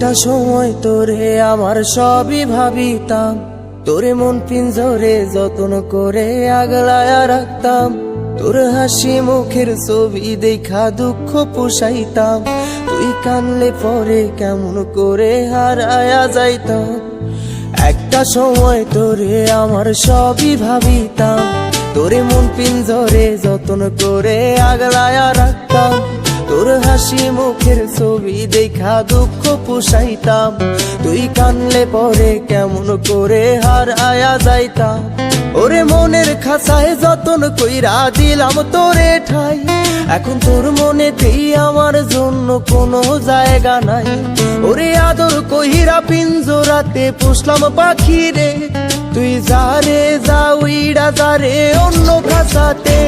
একটা সময় তোরে আমার সবই ভাবিতাম, তোরে মন পিঞ্জরে যত্ন করে আগলায়া রাখতাম। তোর হাসি মুখের ছবি দেখা দুঃখ পোষাইতাম, তুই কানলে পরে কেমন করে হারায়া যাইতাম। একটা সময় তোরে আমার সবই ভাবিতাম, তোরে মন পিঞ্জরে যত্ন করে আগলায়া রাখতাম। তোর হাসি মুখের ছবি দেখা দুঃখ পোষাইতাম, তুই কানলে পরে কেমন করে হারায়া যাইতাম। ওরে মনের খাঁচায় যতন কইরা দিলাম তোরে ঠাই, এখন তোর মনেতেই আমার জন্য কোনো জায়গা নাই। ওরে আদর কইরা পিঞ্জরাতে পুষলাম পাখি রে, তুই যা রে যা উইড়া যা রে অন্য খাঁচাতে।